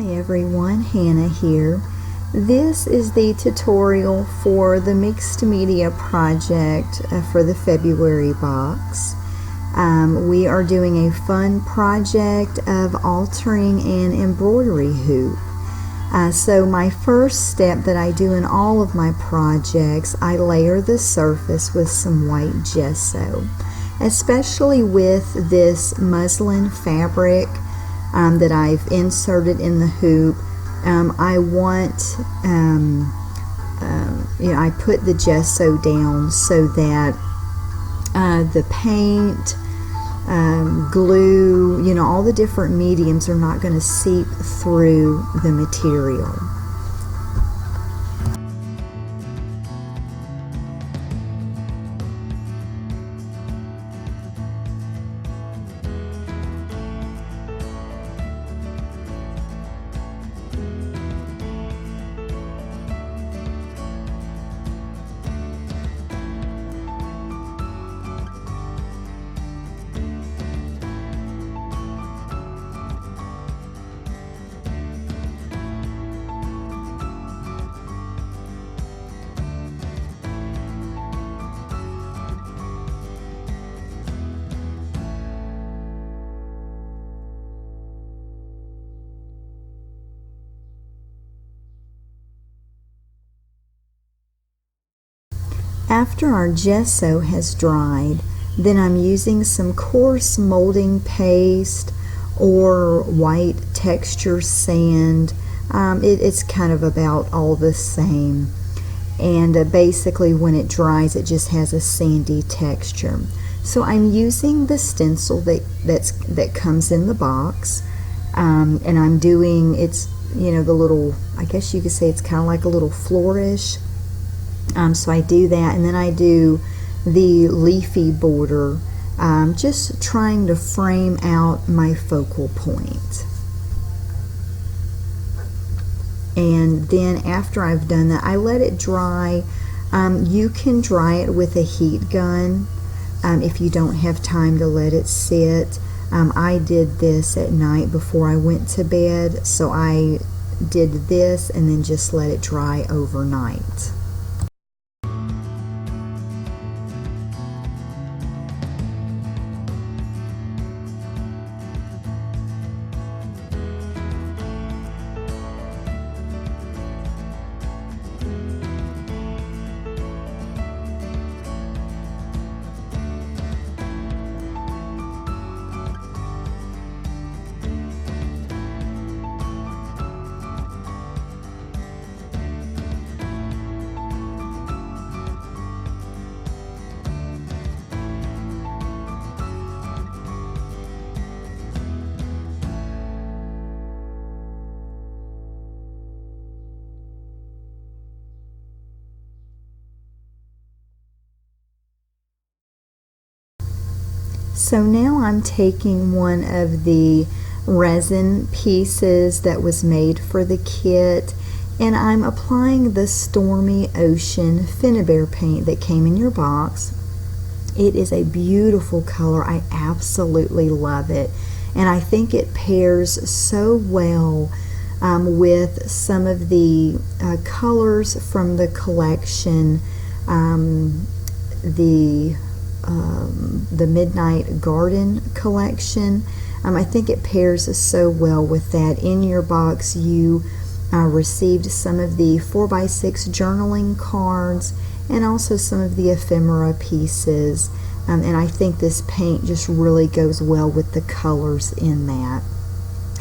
Hi everyone, Hannah here. This is the tutorial for the mixed media project for the February box. We are doing a fun project of altering an embroidery hoop. So my first step that I do in all of my projects, I layer the surface with some white gesso, especially with this muslin fabric that I've inserted in the hoop. I want, I put the gesso down so that the paint, glue, all the different mediums are not going to seep through the material. After our gesso has dried, then I'm using some coarse molding paste or white texture sand. It's kind of about all the same. And basically when it dries, it just has a sandy texture. So I'm using the stencil that comes in the box, and I'm doing, it's, the little, I guess you could say it's kind of like a little flourish. So I do that, and then I do the leafy border, just trying to frame out my focal point. And then after I've done that, I let it dry. You can dry it with a heat gun if you don't have time to let it sit. I did this at night before I went to bed, so I did this and then just let it dry overnight. So now I'm taking one of the resin pieces that was made for the kit, and I'm applying the Stormy Ocean Finnabair paint that came in your box. It is a beautiful color. I absolutely love it, and I think it pairs so well with some of the colors from the collection, the Midnight Garden collection. I think it pairs so well with that. In your box you received some of the 4x6 journaling cards and also some of the ephemera pieces, and I think this paint just really goes well with the colors in that.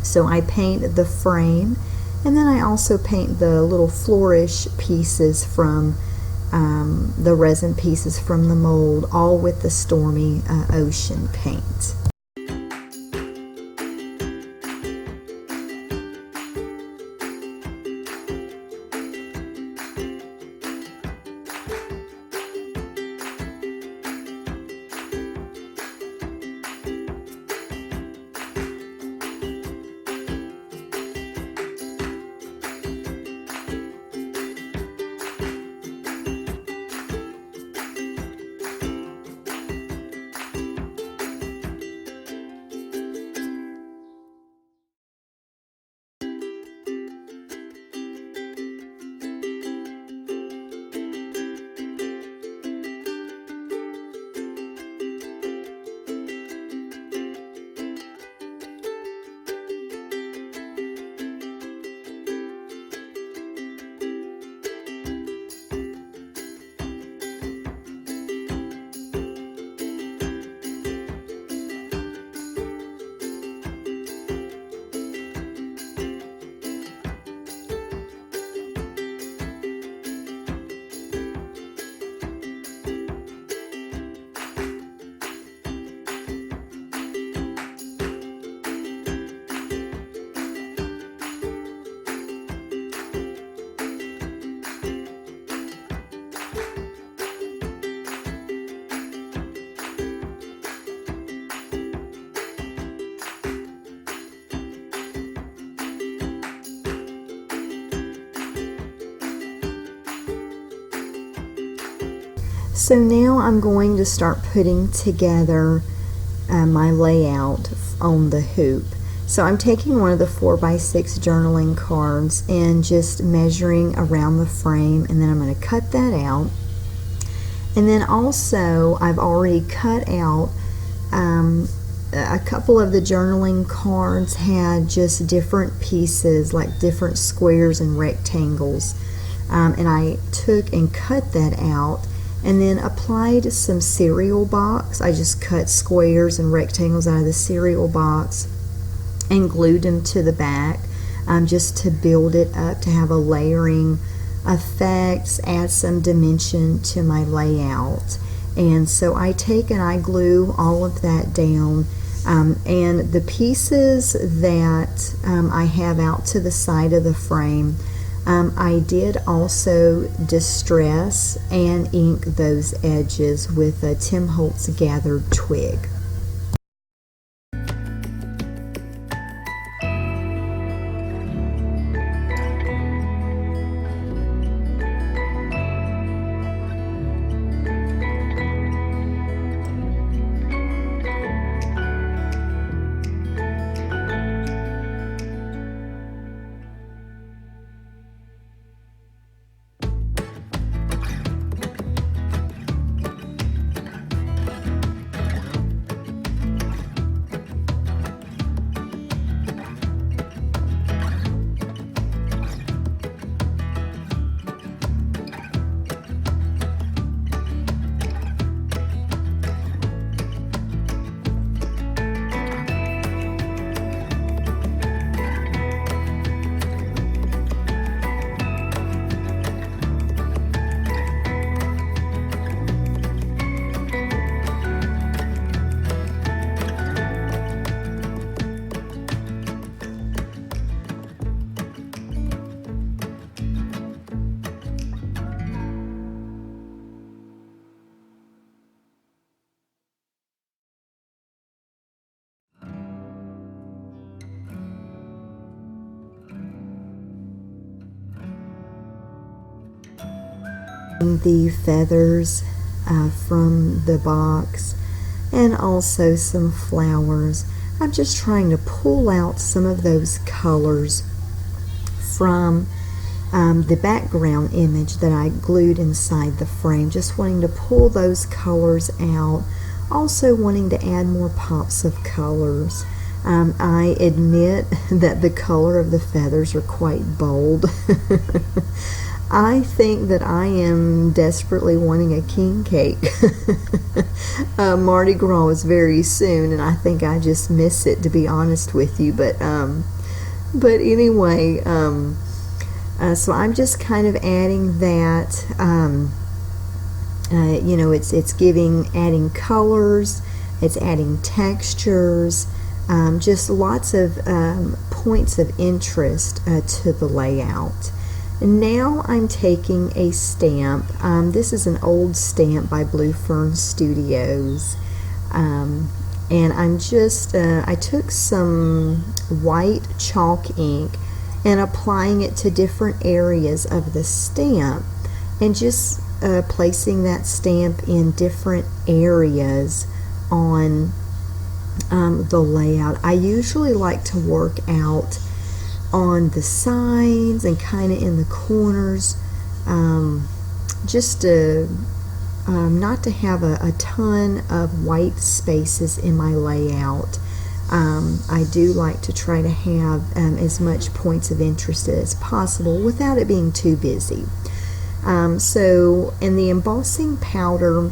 So I paint the frame, and then I also paint the little flourish pieces from the resin pieces from the mold, all with the Stormy Ocean paint. So now I'm going to start putting together my layout on the hoop. So I'm taking one of the 4x6 journaling cards and just measuring around the frame, and then I'm going to cut that out. And then also I've already cut out a couple of the journaling cards had just different pieces, like different squares and rectangles, and I took and cut that out and then applied some cereal box. I just cut squares and rectangles out of the cereal box and glued them to the back, just to build it up, to have a layering effect, add some dimension to my layout. And so I take and I glue all of that down, and the pieces that I have out to the side of the frame, I did also distress and ink those edges with a Tim Holtz gathered twig. The feathers from the box, and also some flowers. I'm just trying to pull out some of those colors from the background image that I glued inside the frame, just wanting to pull those colors out, also wanting to add more pops of colors. I admit that the color of the feathers are quite bold. I think that I am desperately wanting a king cake. Mardi Gras is very soon, and I think I just miss it, to be honest with you. But anyway, so I'm just kind of adding that. You know, it's adding colors, it's adding textures, just lots of points of interest to the layout. And now I'm taking a stamp. This is an old stamp by Blue Fern Studios. And I'm just, I took some white chalk ink and applying it to different areas of the stamp, and just placing that stamp in different areas on the layout. I usually like to work out on the sides and kind of in the corners, just to not to have a ton of white spaces in my layout. I do like to try to have as much points of interest as possible without it being too busy. So, and the embossing powder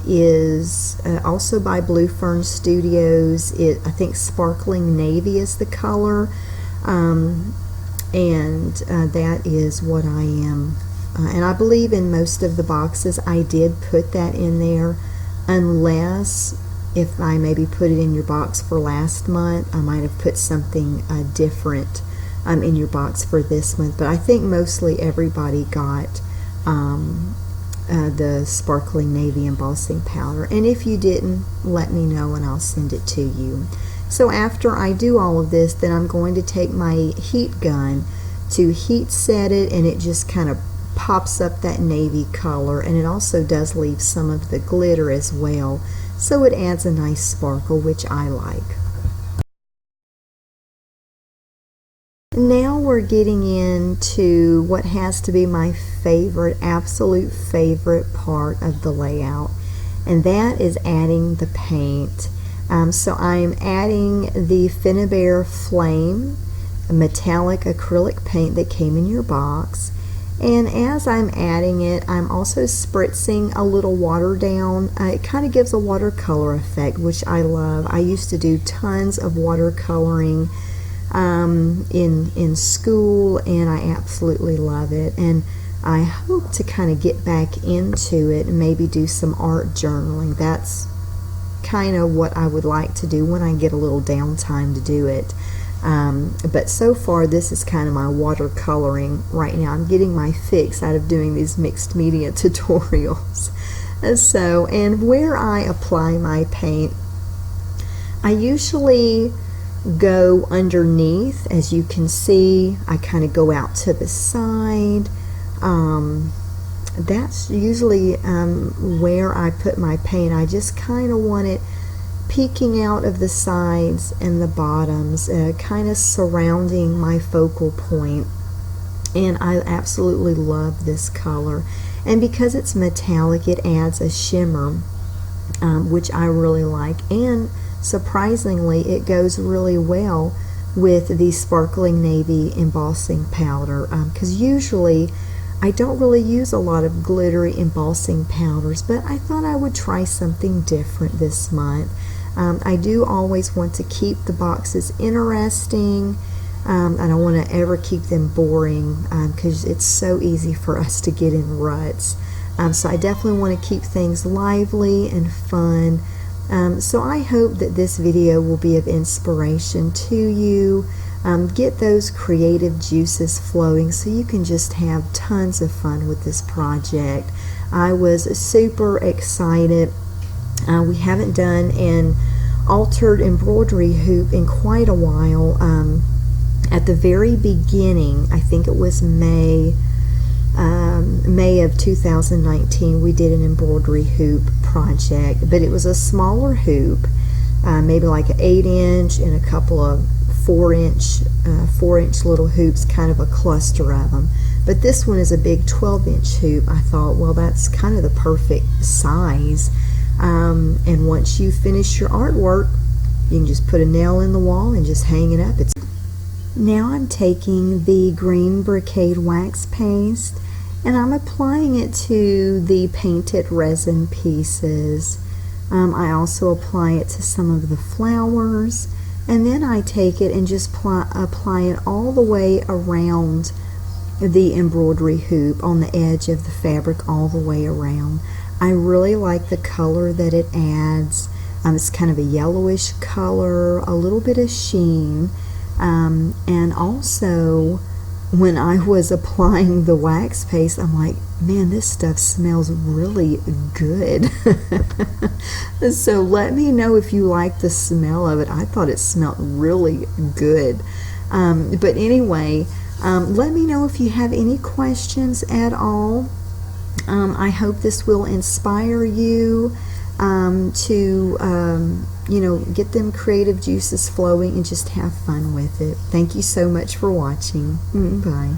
is also by Blue Fern Studios. I think Sparkling Navy is the color, and that is what I am. And I believe in most of the boxes I did put that in there, unless if I maybe put it in your box for last month, I might have put something different in your box for this month. But I think mostly everybody got the Sparkling Navy embossing powder, and if you didn't, let me know and I'll send it to you. So after I do all of this, then I'm going to take my heat gun to heat set it, and it just kind of pops up that navy color, and it also does leave some of the glitter as well, so it adds a nice sparkle, which I like. Now we're getting into what has to be my favorite, absolute favorite part of the layout, and that is adding the paint. So I'm adding the Finnabair Flame metallic acrylic paint that came in your box, and as I'm adding it, I'm also spritzing a little water down. It kind of gives a watercolor effect, which I love. I used to do tons of watercoloring in school, and I absolutely love it, and I hope to kind of get back into it and maybe do some art journaling. That's kind of what I would like to do when I get a little downtime to do it. But so far this is kind of my watercoloring right now. I'm getting my fix out of doing these mixed media tutorials. So, and where I apply my paint, I usually go underneath. As you can see, I kind of go out to the side. That's usually where I put my paint. I just kind of want it peeking out of the sides and the bottoms, kind of surrounding my focal point. And I absolutely love this color, and because it's metallic, it adds a shimmer, which I really like, and surprisingly it goes really well with the sparkling navy embossing powder, because usually I don't really use a lot of glittery embossing powders, but I thought I would try something different this month. I do always want to keep the boxes interesting. I don't want to ever keep them boring, because it's so easy for us to get in ruts. So I definitely want to keep things lively and fun. So I hope that this video will be of inspiration to you. Get those creative juices flowing so you can just have tons of fun with this project. I was super excited. We haven't done an altered embroidery hoop in quite a while. At the very beginning, I think it was May of 2019, we did an embroidery hoop project, but it was a smaller hoop, maybe like an 8-inch and a couple of 4-inch little hoops, kind of a cluster of them. But this one is a big 12-inch hoop. I thought, well, that's kind of the perfect size. And once you finish your artwork, you can just put a nail in the wall and just hang it up. Now I'm taking the green brocade wax paste and I'm applying it to the painted resin pieces. I also apply it to some of the flowers, and then I take it and just apply it all the way around the embroidery hoop, on the edge of the fabric, all the way around. I really like the color that it adds. It's kind of a yellowish color, a little bit of sheen, and also when I was applying the wax paste, I'm like, man, this stuff smells really good. So let me know if you like the smell of it. I thought it smelled really good. But anyway, let me know if you have any questions at all. I hope this will inspire you to get them creative juices flowing and just have fun with it. Thank you so much for watching. Bye.